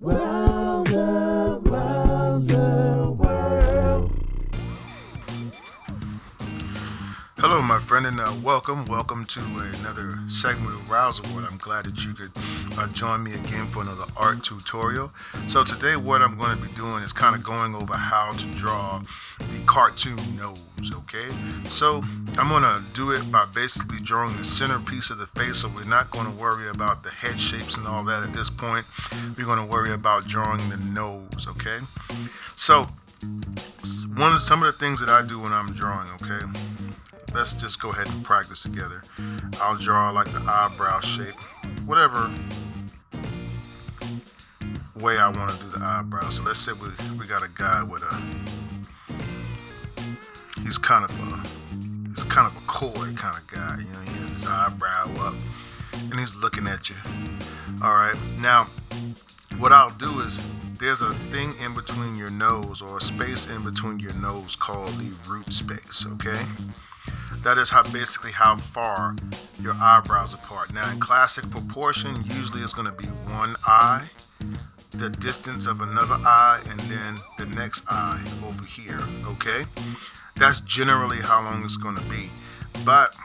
Hello, my friend, and welcome to another segment of Rowserworld. I'm glad that you could join me again for another art tutorial. So today what I'm going to be doing is kind of going over how to draw the cartoon nose, okay? So I'm going to do it by basically drawing the centerpiece of the face, so we're not going to worry about the head shapes and all that at this point. We're going to worry about drawing the nose, okay? So some of the things that I do when I'm drawing, okay? Let's just go ahead and practice together. I'll draw like the eyebrow shape, whatever way I want to do the eyebrow. So let's say we got a guy with he's kind of a coy kind of guy. You know, he has his eyebrow up and he's looking at you. All right. Now, what I'll do is there's a thing in between your nose, or a space in between your nose, called the root space. Okay. That is basically how far your eyebrows apart. Now in classic proportion, usually it's going to be one eye, the distance of another eye, and then the next eye over here, okay? That's generally how long it's going to be. But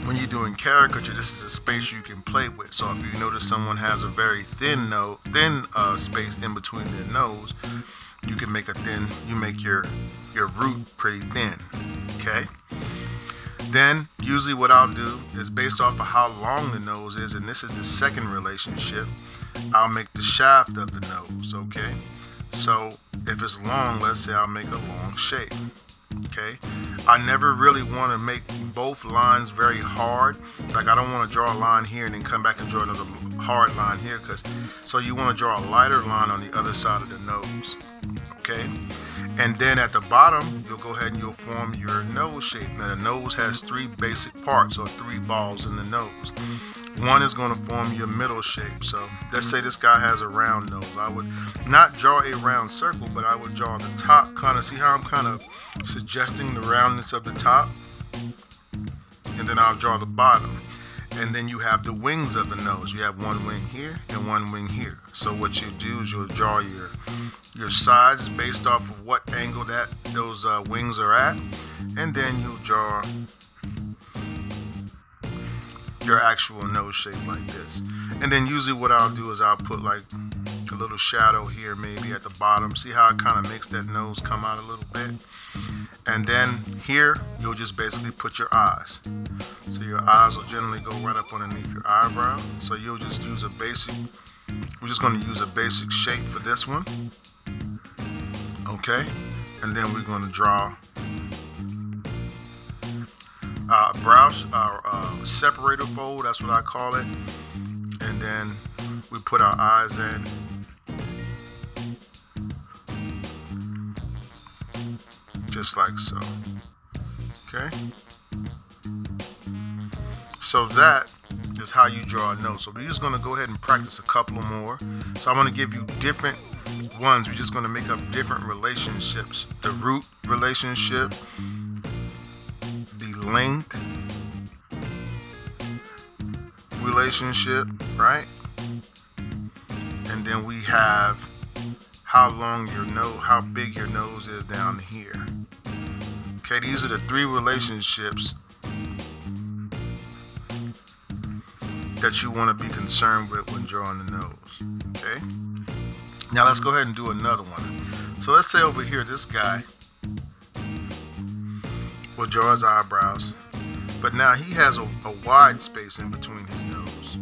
when you're doing caricature, this is a space you can play with. So if you notice someone has a very thin space in between their nose, you can make you make your root pretty thin, okay? Then usually what I'll do is, based off of how long the nose is, and this is the second relationship, I'll make the shaft of the nose, okay? So if it's long, let's say I'll make a long shape, okay? I never really want to make both lines very hard. Like I don't want to draw a line here and then come back and draw another hard line here, so you want to draw a lighter line on the other side of the nose, okay? And then at the bottom, you'll go ahead and you'll form your nose shape. Now the nose has three basic parts, or three balls in the nose. One is going to form your middle shape. So let's say this guy has a round nose. I would not draw a round circle, but I would draw the top, kind of see how I'm kind of suggesting the roundness of the top. And then I'll draw the bottom. And then you have the wings of the nose. You have one wing here and one wing here. So what you do is you'll draw your sides based off of what angle those wings are at, and then you draw your actual nose shape like this. And then usually what I'll do is I'll put like a little shadow here, maybe at the bottom. See how it kind of makes that nose come out a little bit? And then here you'll just basically put your eyes. So your eyes will generally go right up underneath your eyebrow. So you'll just use we're just going to use a basic shape for this one. Okay, and then we're going to draw our separator fold, that's what I call it. And then we put our eyes in. Just like so. Okay. So that is how you draw a nose. So we're just going to go ahead and practice a couple more. So I'm going to give you different ones. We're just going to make up different relationships. The root relationship, the length relationship, right? And then we have how big your nose is down here. Okay, these are the three relationships that you want to be concerned with when drawing the nose. Okay, now let's go ahead and do another one. So let's say over here, this guy will draw his eyebrows, but now he has a wide space in between his nose.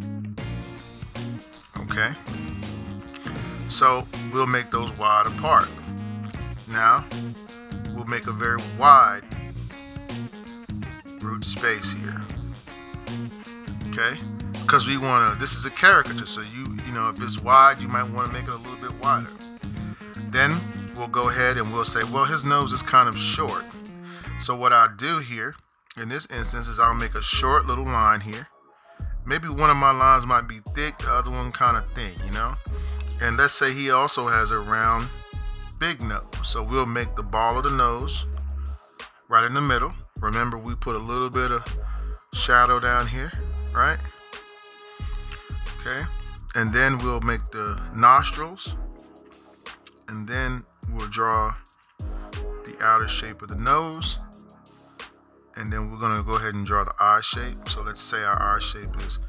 Okay, so we'll make those wide apart. Now we'll make a very wide root space here. Okay, because we want to, this is a caricature, so you know, if it's wide, you might want to make it a little bit wider. Then we'll go ahead and we'll say, well, his nose is kind of short. So what I do here in this instance is I'll make a short little line here. Maybe one of my lines might be thick, the other one kind of thin, you know. And let's say he also has a round, big nose. So we'll make the ball of the nose right in the middle. Remember, we put a little bit of shadow down here, right? Okay. And then we'll make the nostrils, and then we'll draw the outer shape of the nose, and then we're gonna go ahead and draw the eye shape. So let's say our eye shape is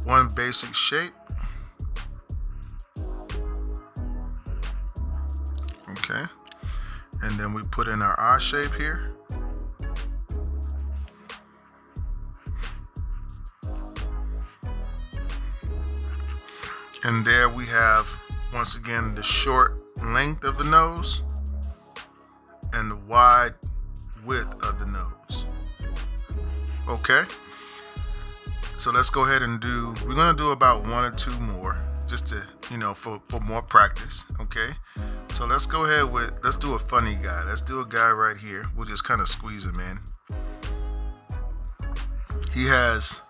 one basic shape. Okay, and then we put in our eye shape here. And there we have, once again, the short length of the nose and the wide width of the nose. Okay, so let's go ahead and we're gonna do about one or two more, just to, for more practice. Okay, so let's go ahead let's do a funny guy. Let's do a guy right here. We'll just kind of squeeze him in. He has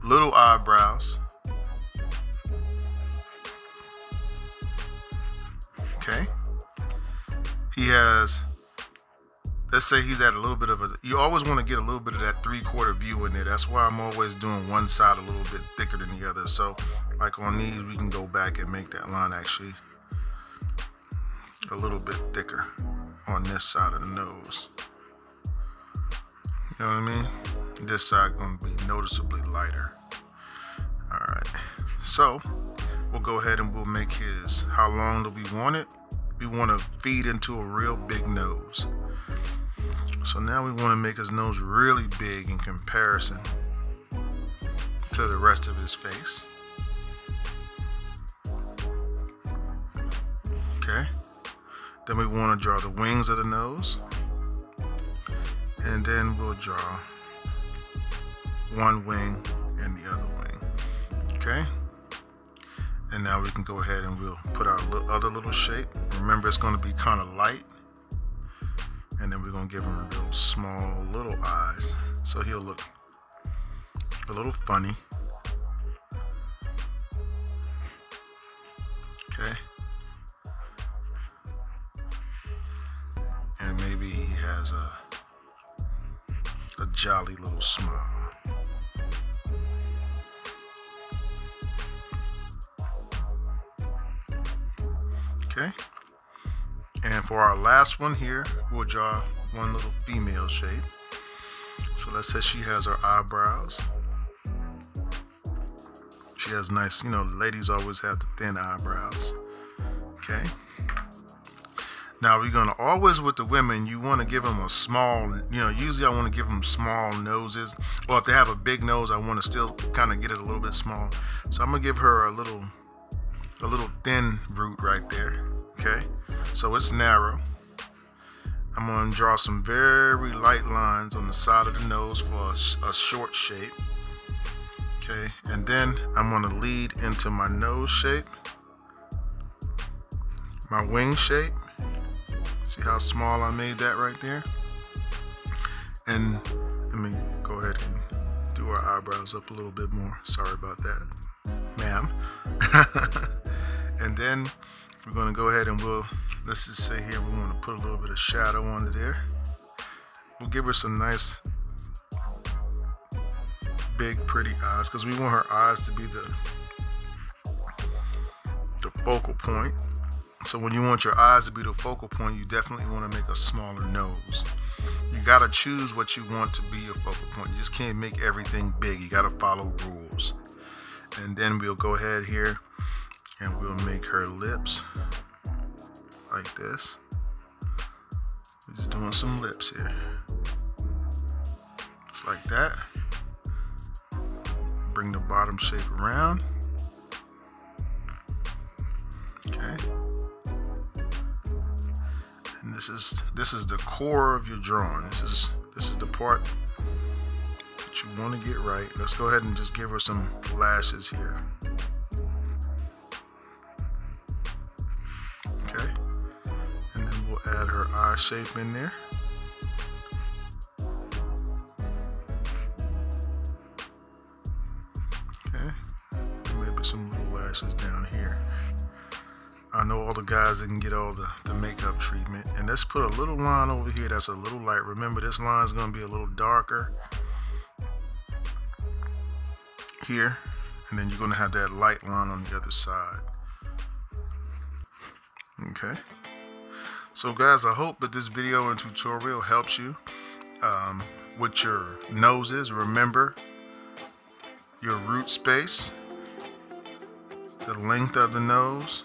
little eyebrows. Okay, he has, let's say he's at a little bit of you always want to get a little bit of that 3/4 view in there. That's why I'm always doing one side a little bit thicker than the other. So like on these, we can go back and make that line actually a little bit thicker on this side of the nose. You know what I mean? This side gonna be noticeably lighter. All right, so we'll go ahead and we'll make how long do we want it? We want to feed into a real big nose. So now we want to make his nose really big in comparison to the rest of his face. Okay. Then we want to draw the wings of the nose. And then we'll draw one wing and the other wing. Okay. And now we can go ahead and we'll put our other little shape. Remember, it's going to be kind of light. And then we're going to give him real small little eyes. So he'll look a little funny. Okay. And maybe he has a jolly little smile. Okay, and for our last one here, we'll draw one little female shape. So let's say she has her eyebrows. She has nice, ladies always have the thin eyebrows. Okay. Now we're gonna always, with the women, you want to give them a small, usually I want to give them small noses, or if they have a big nose, I want to still kind of get it a little bit small. So I'm gonna give her a little thin root right there. Okay, so it's narrow. I'm going to draw some very light lines on the side of the nose for a short shape. Okay, and then I'm going to lead into my nose shape, my wing shape. See how small I made that right there? And let me go ahead and do our eyebrows up a little bit more. Sorry about that, ma'am. And then we're going to go ahead and let's just say here we want to put a little bit of shadow under there. We'll give her some nice big pretty eyes, because we want her eyes to be the focal point. So when you want your eyes to be the focal point, you definitely want to make a smaller nose. You got to choose what you want to be your focal point. You just can't make everything big. You got to follow rules. And then we'll go ahead here and we'll make her lips like this. We're just doing some lips here. Just like that. Bring the bottom shape around. Okay. And this is the core of your drawing. This is the part that you want to get right. Let's go ahead and just give her some lashes here. Okay. And then we'll add her eye shape in there. Okay. And maybe some little lashes down here. I know all the guys that can get all the makeup treatment. And let's put a little line over here that's a little light. Remember, this line is going to be a little darker here. and then you're going to have that light line on the other side. Okay, so guys, I hope that this video and tutorial helps you with your noses. Remember your root space, the length of the nose,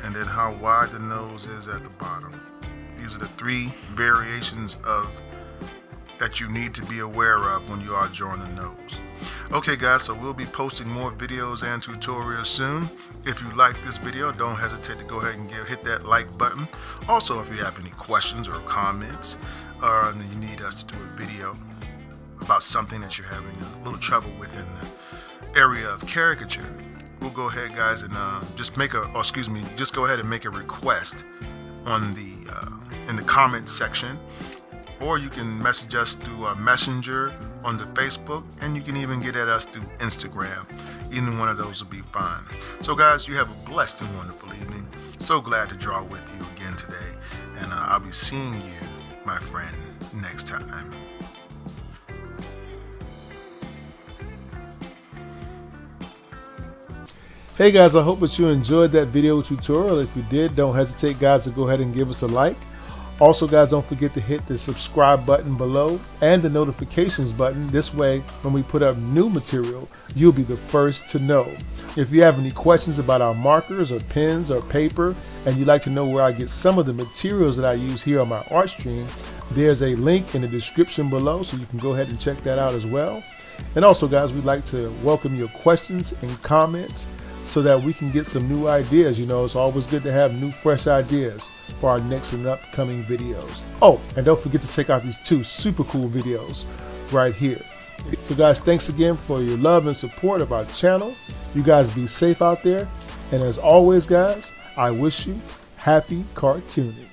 and then how wide the nose is at the bottom. These are the 3 variations of that you need to be aware of when you are drawing a nose. Okay guys, so we'll be posting more videos and tutorials soon. If you like this video, don't hesitate to go ahead and hit that like button. Also, if you have any questions or comments, or you need us to do a video about something that you're having a little trouble with in the area of caricature, we'll go ahead, guys, and just go ahead and make a request on the in the comment section, or you can message us through a messenger on the Facebook, and you can even get at us through Instagram. Either one of those will be fine. So guys, you have a blessed and wonderful evening. So glad to draw with you again today, and I'll be seeing you, my friend, next time. Hey guys, I hope that you enjoyed that video tutorial. If you did, don't hesitate, guys, to go ahead and give us a like. Also, guys, don't forget to hit the subscribe button below and the notifications button. This way, when we put up new material, you'll be the first to know. If you have any questions about our markers or pens or paper, and you'd like to know where I get some of the materials that I use here on my art stream, there's a link in the description below, so you can go ahead and check that out as well. And also, guys, we'd like to welcome your questions and comments so that we can get some new ideas. You know, it's always good to have new, fresh ideas for our next and upcoming videos. Oh, and don't forget to check out these 2 super cool videos right here. So guys, thanks again for your love and support of our channel. You guys be safe out there. And as always, guys, I wish you happy cartooning.